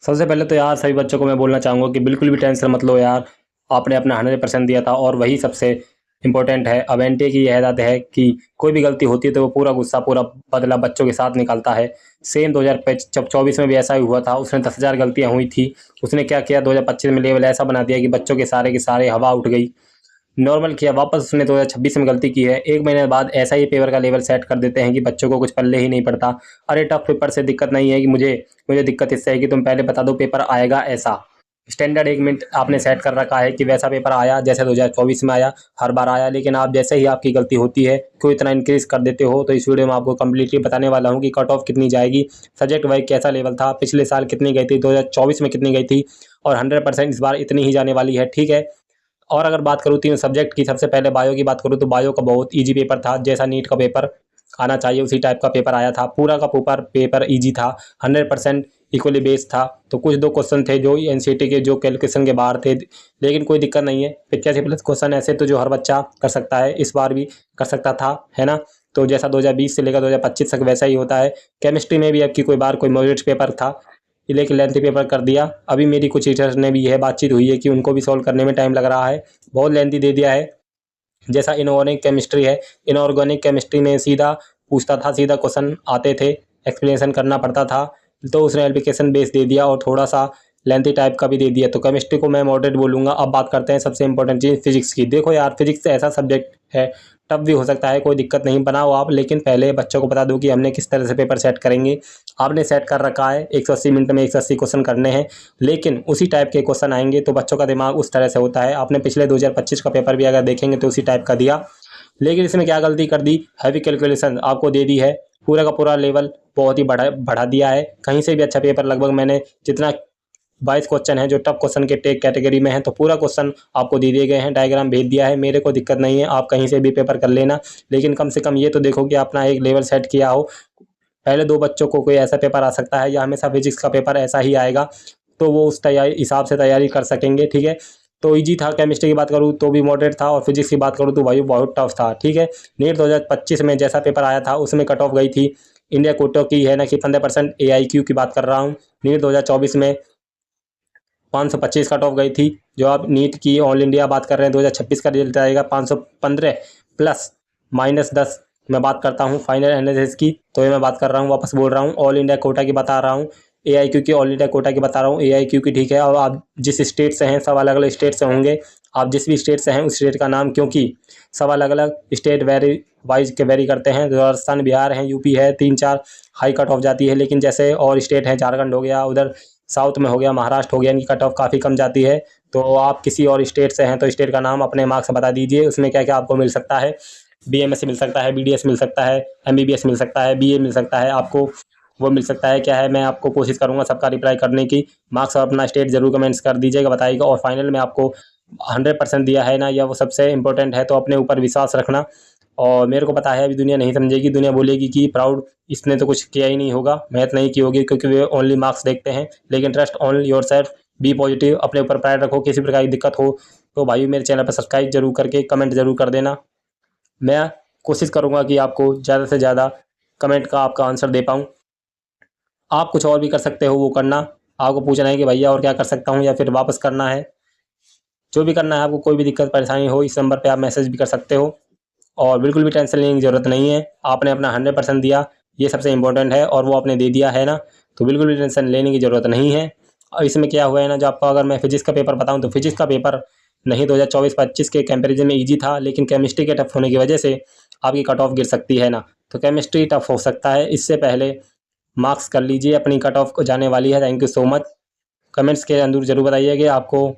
सबसे पहले तो यार सभी बच्चों को मैं बोलना चाहूँगा कि बिल्कुल भी टेंशन मत लो यार। आपने अपना 100% दिया था और वही सबसे इम्पोर्टेंट है। अब एनटीए की यह आदत है कि कोई भी गलती होती है तो वो पूरा गुस्सा पूरा बदला बच्चों के साथ निकालता है। सेम 2024 में भी ऐसा ही हुआ था। उसने 10,000 गलतियाँ हुई थी। उसने क्या किया, 2025 में लेवल ऐसा बना दिया कि बच्चों के सारे हवा उठ गई। नॉर्मल किया, वापस उसने 2026 में गलती की है। एक महीने बाद ऐसा ही पेपर का लेवल सेट कर देते हैं कि बच्चों को कुछ पल्ले ही नहीं पड़ता। अरे टफ पेपर से दिक्कत नहीं है कि मुझे मुझे दिक्कत इससे है कि तुम पहले बता दो पेपर आएगा ऐसा। स्टैंडर्ड 1 मिनट आपने सेट कर रखा है कि वैसा पेपर आया जैसे 2024 में आया, हर बार आया। लेकिन आप जैसे ही आपकी गलती होती है क्यों इतना इंक्रीज कर देते हो। तो इस वीडियो में आपको कम्प्लीटली बताने वाला हूँ कि कट ऑफ कितनी जाएगी, सब्जेक्ट वाइज कैसा लेवल था, पिछले साल कितनी गई थी, 2024 में कितनी गई थी, और 100% इस बार इतनी ही जाने वाली है। ठीक है। और अगर बात करूँ तीन सब्जेक्ट की, सबसे पहले बायो की बात करूँ तो बायो का बहुत इजी पेपर था। जैसा नीट का पेपर आना चाहिए उसी टाइप का पेपर आया था। पूरा का पेपर इजी था, 100% इक्वली बेस्ड था। तो कुछ दो क्वेश्चन थे जो एनसीईटी के जो कैलकुलेशन के बाहर थे, लेकिन कोई दिक्कत नहीं है। 85+ क्वेश्चन ऐसे तो जो हर बच्चा कर सकता है, इस बार भी कर सकता था, है ना। तो जैसा 2020 से लेकर 2025 तक वैसा ही होता है। केमिस्ट्री में भी अब की कोई बार कोई मॉडरेट पेपर था, लेकिन लेंथी पेपर कर दिया। अभी मेरी कुछ टीचर्स ने भी यह बातचीत हुई है कि उनको भी सॉल्व करने में टाइम लग रहा है, बहुत लेंथी दे दिया है। जैसा इनऑर्गेनिक केमिस्ट्री है, इनऑर्गेनिक केमिस्ट्री में सीधा पूछता था, सीधा क्वेश्चन आते थे, एक्सप्लेनेशन करना पड़ता था। तो उसने एप्लीकेशन बेस दे दिया और थोड़ा सा लेंथी टाइप का भी दे दिया। तो केमिस्ट्री को मैं मॉडरेट बोलूँगा। अब बात करते हैं सबसे इंपॉर्टेंट चीज़ फिजिक्स की। देखो यार, फिजिक्स ऐसा सब्जेक्ट है, टफ भी हो सकता है, कोई दिक्कत नहीं, बनाओ आप, लेकिन पहले बच्चों को बता दो कि हमने किस तरह से पेपर सेट करेंगे। आपने सेट कर रखा है 180 मिनट में 180 क्वेश्चन करने हैं, लेकिन उसी टाइप के क्वेश्चन आएंगे तो बच्चों का दिमाग उस तरह से होता है। आपने पिछले 2025 का पेपर भी अगर देखेंगे तो उसी टाइप का दिया, लेकिन इसमें क्या गलती कर दी, हैवी कैलकुलेशन आपको दे दी है। पूरा का पूरा लेवल बहुत ही बढ़ा दिया है। कहीं से भी अच्छा पेपर, लगभग मैंने जितना 22 क्वेश्चन है जो टफ क्वेश्चन के टेक कैटेगरी में है, तो पूरा क्वेश्चन आपको दे दिए गए हैं, डायग्राम भेज दिया है। मेरे को दिक्कत नहीं है, आप कहीं से भी पेपर कर लेना, लेकिन कम से कम ये तो देखो कि अपना एक लेवल सेट किया हो। पहले दो बच्चों को कोई ऐसा पेपर आ सकता है या हमेशा फिजिक्स का पेपर ऐसा ही आएगा, तो वो उस तैयारी हिसाब से तैयारी कर सकेंगे। ठीक है। तो इजी था। केमिस्ट्री की बात करूँ तो भी मॉडरेट था, और फिजिक्स की बात करूँ तो भाई बहुत टफ था। ठीक है। नीट 2025 में जैसा पेपर आया था उसमें कट ऑफ गई थी इंडिया कोटो की, है ना, कि 15% AIQ की बात कर रहा हूँ। नीट 2024 में 525 कट ऑफ गई थी। जो आप नीट की ऑल इंडिया बात कर रहे हैं, 2026 का रिजल्ट आएगा 515 प्लस -10। मैं बात करता हूँ फाइनल एनालिसिस की, तो ये मैं बात कर रहा हूँ, वापस बोल रहा हूँ, ऑल इंडिया कोटा की बता रहा हूँ, AIQ की, ऑल इंडिया कोटा की बता रहा हूँ, AIQ की। ठीक है। और आप जिस स्टेट से हैं, सब अलग अलग स्टेट से होंगे। आप जिस भी स्टेट से हैं उस स्टेट का नाम, क्योंकि सब अलग अलग स्टेट वेरी करते हैं। राजस्थान, बिहार है, यूपी है, 3-4 हाई कट ऑफ जाती है। लेकिन जैसे और स्टेट है, झारखंड हो गया, उधर साउथ में हो गया, महाराष्ट्र हो गया, इनकी कट ऑफ काफ़ी कम जाती है। तो आप किसी और स्टेट से हैं तो स्टेट का नाम अपने मार्क्स बता दीजिए। उसमें क्या क्या आपको मिल सकता है, BMS मिल सकता है, BDS मिल सकता है, MBBS मिल सकता है, BA मिल सकता है, आपको वो मिल सकता है। क्या है, मैं आपको कोशिश करूंगा सबका रिप्लाई करने की। मार्क्स और अपना स्टेट जरूर कमेंट्स कर दीजिएगा, बताइएगा। और फाइनल में आपको 100% दिया है ना, या वो सबसे इंपॉर्टेंट है, तो अपने ऊपर विश्वास रखना। और मेरे को पता है अभी दुनिया नहीं समझेगी, दुनिया बोलेगी कि प्राउड इसने तो कुछ किया ही नहीं होगा, मेहनत नहीं की होगी, क्योंकि वे ओनली मार्क्स देखते हैं। लेकिन trust on yourself, be positive, अपने ऊपर प्राइड रखो। किसी प्रकार की दिक्कत हो तो भाई मेरे चैनल पर सब्सक्राइब जरूर करके कमेंट जरूर कर देना। मैं कोशिश करूँगा कि आपको ज़्यादा से ज़्यादा कमेंट का आपका आंसर दे पाऊँ। आप कुछ और भी कर सकते हो, वो करना। आपको पूछना है कि भैया और क्या कर सकता हूँ, या फिर वापस करना है, जो भी करना है आपको। कोई भी दिक्कत परेशानी हो, इस नंबर पे आप मैसेज भी कर सकते हो। और बिल्कुल भी टेंशन लेने की ज़रूरत नहीं है। आपने अपना 100% दिया, ये सबसे इंपॉर्टेंट है, और वो आपने दे दिया है ना, तो बिल्कुल भी टेंशन लेने की ज़रूरत नहीं है। और इसमें क्या हुआ है ना, जो आपको अगर मैं फिजिक्स का पेपर बताऊं तो फिजिक्स का पेपर नहीं 2024-25 के कंपैरिजन में ईजी था, लेकिन केमिस्ट्री के टफ होने की वजह से आपकी कट ऑफ गिर सकती है ना। तो केमिस्ट्री टफ हो सकता है, इससे पहले मार्क्स कर लीजिए, अपनी कट ऑफ को जाने वाली है। Thank you so much. Comments के अंदर जरूर बताइए कि आपको